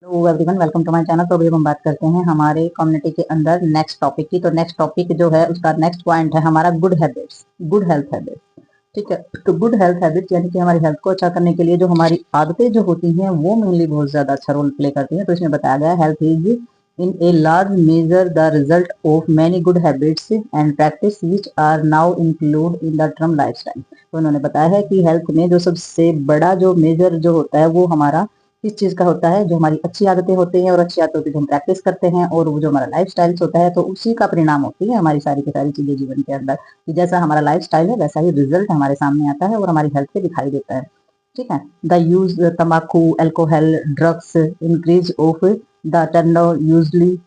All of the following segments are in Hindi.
Hello everyone, welcome to my channel. तो अभी हम बात करते हैं हमारे कम्युनिटी के अंदर नेक्स्ट टॉपिक की। तो नेक्स्ट टॉपिक जो है उसका नेक्स्ट पॉइंट है हमारा good habits, good health habits. ठीक है। तो गुड हेल्थ हैबिट्स यानी कि हमारी हेल्थ को अच्छा करने के लिए जो हमारी आदतें जो होती हैं वो मेनली बहुत ज्यादा अच्छा रोल प्ले करती हैं। तो इसमें बताया गया health is in a large major the result of many good habits and practice which are now include in the term lifestyle. तो उन्होंने बताया है कि हेल्थ में जो सबसे बड़ा जो मेजर जो होता है वो हमारा किस चीज का होता है, जो हमारी अच्छी आदतें होती हैं और अच्छी आदतों की जो हम प्रैक्टिस करते हैं और वो जो हमारा लाइफ स्टाइल होता है तो उसी का परिणाम होती है हमारी सारी की सारी चीजें जीवन के अंदर। कि जैसा हमारा लाइफ स्टाइल है वैसा ही रिजल्ट हमारे सामने आता है और हमारी हेल्थ पे दिखाई देता है। ठीक है। द यूज तम्बाकू, alcohol, drugs, increase of the turn usually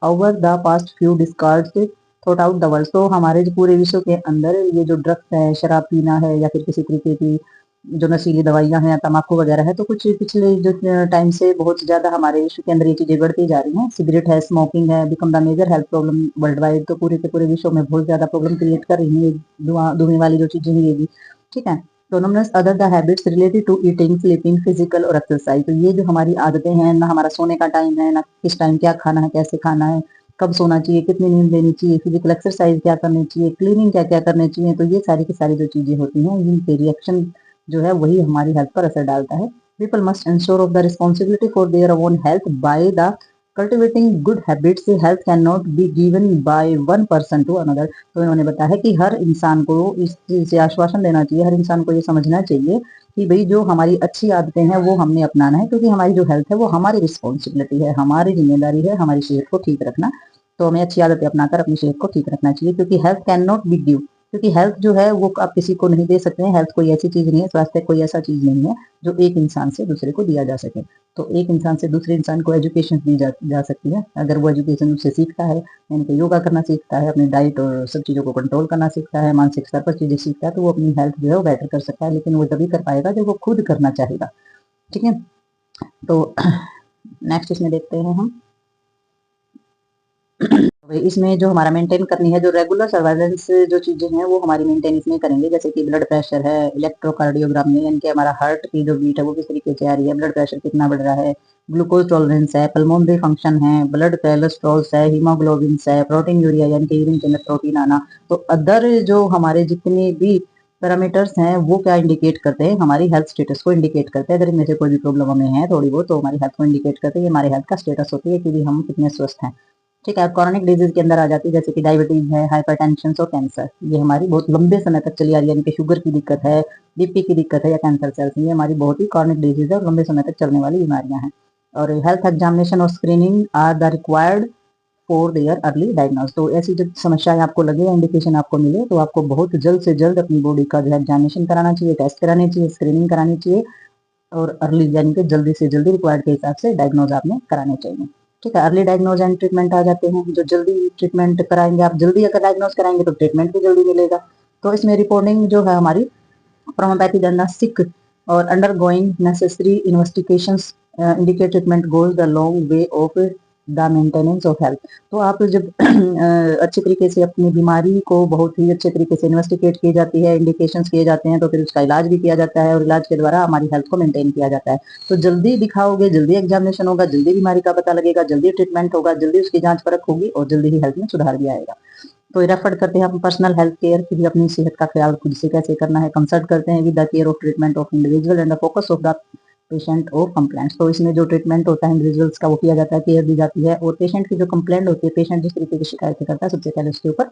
over the past few decades throughout the world. तो हमारे जो पूरे विश्व के अंदर ये जो ड्रग्स है, शराब पीना है या फिर किसी तरीके की जो नशीली दवाइयां हैं, तम्बाकू वगैरह है, तो कुछ पिछले जो टाइम से बहुत ज्यादा हमारे विश्व के अंदर ये चीजें बढ़ती जा रही हैं। सिगरेट है, स्मोकिंग है, become the major health problem world wide. तो पूरे के पूरे विश्व में बहुत ज्यादा प्रॉब्लम क्रिएट कर रही है धुआं धुएं वाली जो चीजें हैं ये भी। ठीक है। तो नमनस other the habits related to eating, sleeping, physical और एक्सरसाइज। तो ये जो हमारी आदतें हैं, ना हमारा सोने का टाइम है, ना किस टाइम क्या खाना है, कैसे खाना है, कब सोना चाहिए, कितनी नींद लेनी चाहिए, फिजिकल एक्सरसाइज क्या करनी चाहिए, क्लीनिंग क्या क्या करनी चाहिए। तो ये सारी की सारी जो चीजें होती हैं इनके रिएक्शन जो है वही हमारी हेल्थ पर असर डालता है। People must ensure of the responsibility for their own health by the cultivating good habits. Health can not be given by one person to another. तो इन्होंने बताया है कि हर इंसान को इस चीज से आश्वासन देना चाहिए, हर इंसान को ये समझना चाहिए कि भाई जो हमारी अच्छी आदतें हैं वो हमने अपनाना है, क्योंकि हमारी जो हेल्थ है वो हमारी रिस्पॉन्सिबिलिटी है, हमारी जिम्मेदारी है हमारी सेहत को ठीक रखना। तो हमें अच्छी आदतें अपनाकर अपनी सेहत को ठीक रखना चाहिए, क्योंकि health can not B give, क्योंकि हेल्थ जो है वो आप किसी को नहीं दे सकते हैं। हेल्थ कोई ऐसी चीज नहीं है, स्वास्थ्य कोई ऐसा चीज नहीं है जो एक इंसान से दूसरे को दिया जा सके। तो एक इंसान से दूसरे इंसान को एजुकेशन दी जा सकती है अगर वो एजुकेशन उससे सीखता है, यानी कि योगा करना सीखता है, अपनी डाइट और सब चीजों को कंट्रोल करना सीखता है, मानसिक स्तर पर चीजें सीखता है, तो वो अपनी हेल्थ जो है वो बेटर कर सकता है। लेकिन वो तभी कर पाएगा जब वो खुद करना चाहेगा। ठीक है। तो नेक्स्ट इसमें देखते हैं हम इसमें जो हमारा मेंटेन करनी है, जो रेगुलर सर्वाइलेंस जो चीजें हैं वो हमारी मेंटेन इसमें करेंगे, जैसे कि ब्लड प्रेशर है, इलेक्ट्रोकार्डियोग्राम में यानी कि हमारा हार्ट की जो बीट है वो किस तरीके से आ रही है, ब्लड प्रेशर कितना बढ़ रहा है, ग्लूकोज टॉलरेंस है, पल्मोनरी फंक्शन है, ब्लड कोलेस्ट्रॉल है, हीमोग्लोबिन है, प्रोटीन यूरिया यानी कि यूरिन के अंदर प्रोटीन आना। तो अदर जो हमारे जितने भी पैरामीटर्स हैं वो क्या इंडिकेट करते हैं, हमारी हेल्थ स्टेटस को इंडिकेट करते हैं। अगर इनमें से कोई भी प्रॉब्लम हमें है थोड़ी बहुत तो हमारी हेल्थ को इंडिकेट करते हैं, ये हमारी हेल्थ का स्टेटस होती है कि हम कितने स्वस्थ हैं। ठीक है। क्रॉनिक डिजीज के अंदर आ जाती है जैसे कि डायबिटीज है, हाइपरटेंशन और कैंसर। ये हमारी बहुत लंबे समय तक चली आ रही है, यानी कि शुगर की दिक्कत है, बीपी की दिक्कत है या कैंसर सेल्स, ये हमारी बहुत ही क्रॉनिक डिजीज है और लंबे समय तक चलने वाली बीमारियां हैं। और हेल्थ एग्जामिनेशन और screening are the required for their early diagnose. तो ऐसी जब समस्याएं आपको लगे या इंडिकेशन आपको मिले तो आपको बहुत जल्द से जल्द अपनी बॉडी का जो है एग्जामिनेशन कराना चाहिए, टेस्ट कराने चाहिए, स्क्रीनिंग करानी चाहिए और अर्ली यानी कि जल्दी से जल्दी रिक्वायर्ड के हिसाब से डायग्नोज आपने कराने चाहिए। ठीक है। अर्ली डायग्नोज एंड ट्रीटमेंट आ जाते हैं, जो जल्दी ट्रीटमेंट कराएंगे आप, जल्दी अगर डायग्नोज कराएंगे तो ट्रीटमेंट भी जल्दी मिलेगा। तो इसमें रिपोर्टिंग जो है हमारी from homeopathy than the sick or undergoing necessary investigations indicate treatment goes the long way of the maintenance of health। तो आप जब अच्छे तरीके से अपनी बीमारी को बहुत ही अच्छे तरीके से इन्वेस्टिगेट की जाती है, इंडिकेशंस किए जाते हैं, तो फिर उसका इलाज भी किया जाता है और इलाज के द्वारा हमारी हेल्थ को मेंटेन किया जाता है। तो जल्दी दिखाओगे, जल्दी एग्जामिनेशन होगा, जल्दी बीमारी का पता लगेगा, जल्दी ट्रीटमेंट होगा, जल्दी उसकी जांच परख होगी और जल्दी ही हेल्थ में सुधार भी आएगा। तो रेफर करते हैं हम पर्सनल हेल्थ केयर की भी, अपनी सेहत का ख्याल खुद से कैसे करना है। कंसल्ट करते हैं with the care of treatment of individual and the focus of the patient और कंप्लेंट्स। तो इसमें जो ट्रीटमेंट होता है इंडिविजुअल्स का वो किया जाता है, केयर दी जाती है, और पेशेंट की जो कंप्लेंट होती है, पेशेंट जिस तरीके की शिकायतें करता है सबसे पहले उसके ऊपर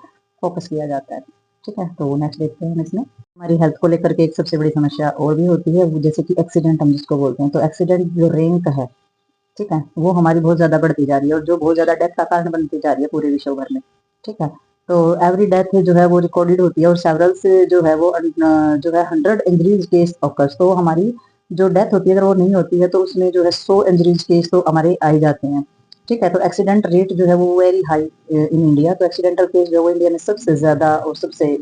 फोकस किया जाता है। ठीक है। तो नेक्स्ट देखते हैं हम इसमें हमारी हेल्थ को लेकर के एक सबसे बड़ी समस्या और भी होती है, जैसे कि एक्सीडेंट हम जिसको बोलते हैं। तो एक्सीडेंट जो रैंक है, ठीक है, वो हमारी बहुत ज्यादा बढ़ती जा रही है और जो बहुत ज्यादा डेथ का कारण बनती जा रही है पूरे विश्व भर में। ठीक है। तो एवरी डेथ जो है वो रिकॉर्डेड होती है और सेवरल से जो है वो जो है 100 इंजरीज केस ऑकर्स। तो हमारी जो डेथ होती है अगर वो नहीं होती है तो उसमें जो है 100 इंजरीज केस तो हमारे आ ही जाते हैं। ठीक है। तो एक्सीडेंट रेट जो है वो वेरी हाई इन इंडिया। तो एक्सीडेंटल केस जो है इंडिया में सबसे ज्यादा और सबसे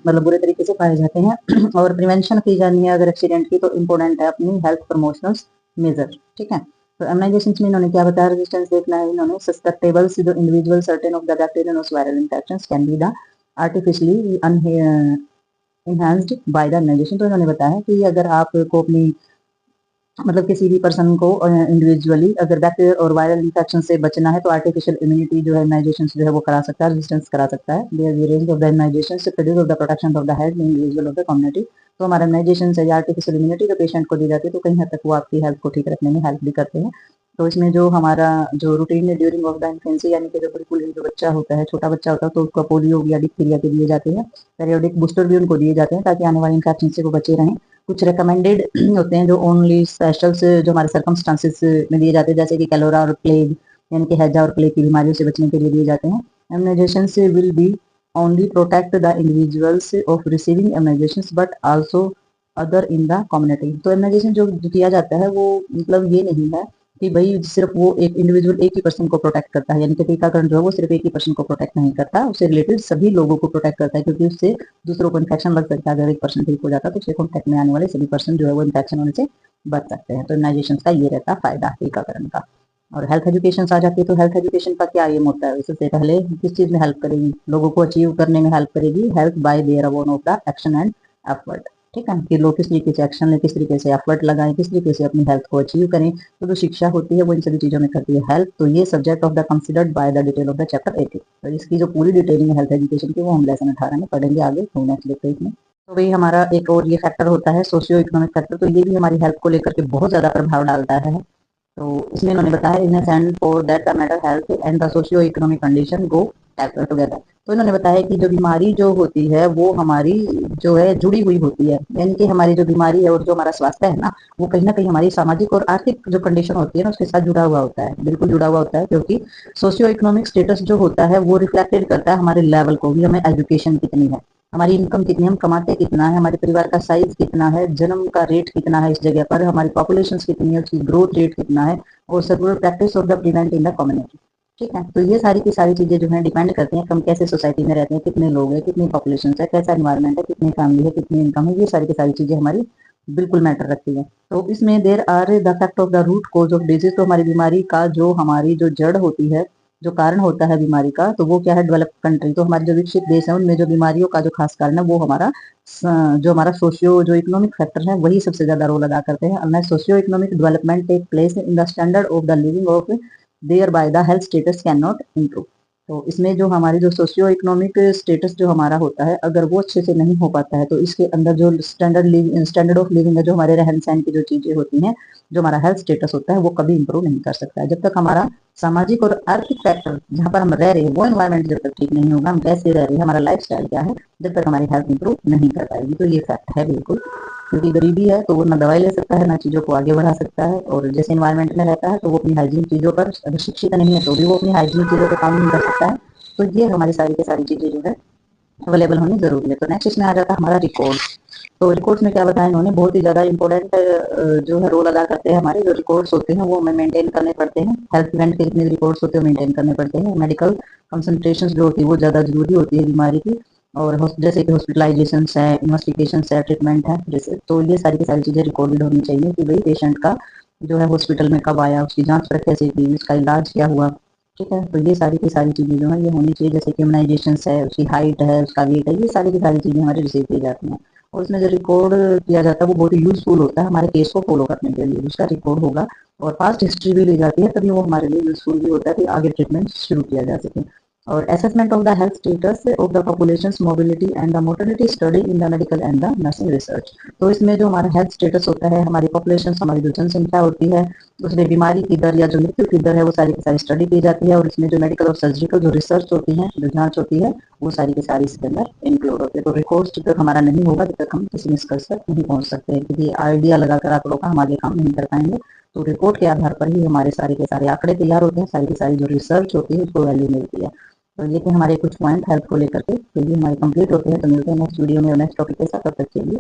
मतलब बुरे तरीके से पाए जाते हैं और प्रिवेंशन की जानी है अगर एक्सीडेंट की तो इम्पोर्टेंट है अपनी हेल्थ प्रमोशनल मेजर। ठीक है। तो इम्यूनाइजेशन में इन्होंने क्या बताया, रेजिस्टेंस देखना है इन्होंने, सस्पेक्टेबल जो individual certain of the bacterial viral infections can be the artificially enhanced by the immunisation. तो इन्होंने बताया कि अगर आपको अपनी मतलब किसी भी पर्सन को इंडिविजुअली अगर बैक्टीरियल और वायरल इन्फेक्शन से बचना है तो आर्टिफिशियल इम्यूनिटी जो है इम्यूनाइजेशन जो है वो करा सकता है, रेजिस्टेंस करा सकता है। Their range of the immunization से produce of the protection of the health individual of the community. तो हमारा इम्यूनाइजेशन से या आर्टिफिशियल इम्यूनिटी जो पेशेंट को दी जाती है तो कहीं हद तक वो आपकी हेल्थ को ठीक रखने में हेल्प भी करते हैं। तो इसमें जो हमारा जो रूटीन है ड्यूरिंग ऑफ द इन्फेंसी यानी कि जो बिल्कुल ही जो बच्चा होता है, छोटा बच्चा होता है, तो उसको पोलियो या डिप्थीरिया के दिए जाते हैं। पेरियोडिक बूस्टर भी उनको दिए जाते हैं ताकि आने वाले इन्फेक्शन से वो बचे रहें। कुछ रिकमेंडेड होते हैं जो ओनली स्पेशल्स जो हमारे सर्कमस्टांसिस में दिए जाते हैं, जैसे कि कैलोरा और प्लेग यानी कि हैजा और प्लेग की बीमारियों से बचने के लिए दिए जाते हैं। इम्यूनाइजेशन से will be only protect the individuals of receiving immunisation but also other in the community. तो इम्यूनाइजेशन जो किया जाता है वो मतलब ये नहीं है कि भाई सिर्फ वो एक इंडिविजुअल एक ही पर्सन को प्रोटेक्ट करता है, यानी कि टीकाकरण जो है वो सिर्फ एक ही पर्सन को प्रोटेक्ट नहीं करता, उससे रिलेटेड सभी लोगों को प्रोटेक्ट करता है, क्योंकि उससे दूसरों को इन्फेक्शन लग सकता है। अगर एक पर्सन ठीक हो जाता है तो उसके कॉन्टेक्ट में आने वाले सभी पर्सन जो है वो इन्फेक्शन होने से बच सकते हैं। तो इम्यूनाइजेशन का ये रहता है फायदा टीकाकरण का। और हेल्थ एजुकेशन आ जाती है, तो हेल्थ एजुकेशन का क्या एम होता है? इससे पहले किस चीज में हेल्प करेगी? लोगों को अचीव करने में हेल्प करेगी, help by their own of the action and effort. ठीक है, कि लोग किस तरीके से एक्शन लें, किस तरीके से एफर्ट लगाएं, किस तरीके से अपनी हेल्थ को अचीव करें। तो जो शिक्षा होती है वो इन सभी चीजों में करती है हेल्प। तो ये subject of the considered by the detail of the chapter 18। तो इसकी जो पूरी डिटेलिंग है हेल्थ एजुकेशन की वो हम लेसन 18 में पढ़ेंगे आगे। तो नेक्स्ट देखते हैं इसमें। तो वही हमारा एक और ये फैक्टर होता है सोशियो इकोनॉमिक फैक्टर। तो ये भी हमारी हेल्थ को लेकर के बहुत ज्यादा प्रभाव डालता है। तो इसमें उन्होंने बताया in and for that the mental health and the socio economic condition go together. तो इन्होंने बताया कि जो बीमारी जो होती है वो हमारी जो है जुड़ी हुई होती है, यानी कि हमारी जो बीमारी है और जो हमारा स्वास्थ्य है ना वो कहीं ना कहीं हमारी सामाजिक और आर्थिक जो कंडीशन होती है ना उसके साथ जुड़ा हुआ होता है, बिल्कुल जुड़ा हुआ होता है। क्योंकि सोशियो इकोनॉमिक स्टेटस जो होता है वो रिफ्लेक्टेड करता है हमारे लेवल को भी, हमें एजुकेशन कितनी है, हमारी इनकम कितनी, हम कमाते कितना है, हमारे परिवार का साइज कितना है, जन्म का रेट कितना है इस जगह पर, हमारी पॉपुलेशन कितनी है, उसकी ग्रोथ रेट कितना है, और circular practice of the prevent in the community. ठीक है, तो ये सारी की सारी चीजें जो है डिपेंड करती हैं हम कैसे सोसाइटी में रहते हैं, कितने लोग हैं, कितनी पॉपुलेशन है, कैसा एनवायरमेंट है, कितनी फैमिली है, कितनी इनकम है, ये सारी की सारी चीजें हमारी बिल्कुल मैटर रखती है। तो इसमें there are the fact of the root cause of disease. तो हमारी बीमारी का जो हमारी जो जड़ होती है, जो कारण होता है बीमारी का, तो वो क्या है? Develop country. तो हमारे जो विकसित देश है उनमें जो बीमारियों का जो खास कारण है वो हमारा जो हमारा सोशियो जो इकोनॉमिक फैक्टर है वही सबसे ज्यादा रोल अदा करते हैं। Unless socio economic development take place in the standard of the living of their by the health status can not improve. तो इसमें जो हमारी जो सोशियो इकोनॉमिक स्टेटस जो हमारा होता है अगर वो अच्छे से नहीं हो पाता है तो इसके अंदर जो स्टैंडर्ड ऑफ लिविंग है, जो हमारे रहन सहन की जो चीजें होती हैं, जो हमारा हेल्थ स्टेटस होता है वो कभी इंप्रूव नहीं कर सकता है। जब तक हमारा सामाजिक और आर्थिक फैक्टर जहाँ पर हम रह रहे हैं वो एनवायरमेंट जब तक ठीक नहीं होगा, हम कैसे रह रहे हैं, हमारा लाइफ स्टाइल क्या है, जब तक हमारी हेल्थ इंप्रूव नहीं कर पाएगी। तो ये फैक्ट है बिल्कुल। क्योंकि गरीबी है तो वो ना दवाई ले सकता है ना चीजों को आगे बढ़ा सकता है, और जैसे इन्वायरमेंट में रहता है तो वो अपनी हाइजीन चीजों पर, अगर शिक्षित नहीं है तो भी वो अपनी हाइजीन चीजों पर काम नहीं कर सकता है। तो ये हमारी सारी की सारी चीजें जो है अवेलेबल होनी जरूरी है। तो नेक्स्ट इसमें आ जाता है हमारा रिकॉर्ड। तो रिकॉर्ड्स में क्या बताया इन्होंने, बहुत ही ज्यादा इंपॉर्टेंट जो है रोल अदा करते हैं। हमारे जो रिकॉर्ड्स होते हैं वो हमें मेंटेन करने पड़ते हैं। हेल्थ इवेंट के जितने रिकॉर्ड्स होते हैं मेंटेन करने पड़ते हैं। मेडिकल कंसंट्रेशन जो होती है वो ज्यादा जरूरी होती है बीमारी की, और जैसे कि हॉस्पिटलाइजेशन है, इन्वेस्टिगेशन है, ट्रीटमेंट है, जैसे तो ये सारी की सारी चीजें रिकॉर्डेड होनी चाहिए कि भाई पेशेंट का जो है हॉस्पिटल में कब आया, उसकी जांच पर कैसे की, उसका इलाज क्या हुआ। ठीक है, तो ये सारी की सारी चीजें जो है ये होनी चाहिए। जैसे कि इम्यूनाइजेशन है, उसकी हाइट है, उसका वेट है, ये सारी की सारी चीजें हमारी रिसीव की जाती हैं। और उसमें जो रिकॉर्ड किया जाता है वो बहुत ही यूजफुल होता है हमारे केस को फॉलो करने के लिए। उसका रिकॉर्ड होगा और पास्ट हिस्ट्री भी ली जाती है, तभी वो हमारे लिए यूजफुल भी होता है कि आगे ट्रीटमेंट शुरू किया जा सके। और assessment of the health status of the population mobility and the mortality study in the medical and the nursing research. तो इसमें जो हमारा हेल्थ स्टेटस होता है, हमारी पॉपुलेशन, हमारी जो जनसंख्या होती है, उसमें बीमारी की दर या जो मृत्यु की दर है वो सारी की सारी स्टडी की जाती है। और इसमें जो मेडिकल और सर्जिकल जो रिसर्च होती है, जो जांच होती है, वो सारी की सारी इसके अंदर इंक्लूड होती है। तो रिकॉर्ड जब तक हमारा नहीं होगा तब तक हम किसी निष्कर्ष तक नहीं पहुंच सकते हैं, क्योंकि आइडिया लगाकर आंकड़ों का हम आगे काम नहीं कर पाएंगे। तो रिपोर्ट के आधार पर ही हमारे सारे के सारे आंकड़े तैयार होते हैं, सारी की सारी जो रिसर्च होती है उसको वैल्यू मिलती है। तो ये थे हमारे कुछ पॉइंट हेल्थ को लेकर के, तो ये हमारे कंप्लीट होते हैं। तो मिलते हैं नेक्स्ट वीडियो में नेक्स्ट टॉपिक के साथ, तब तक के लिए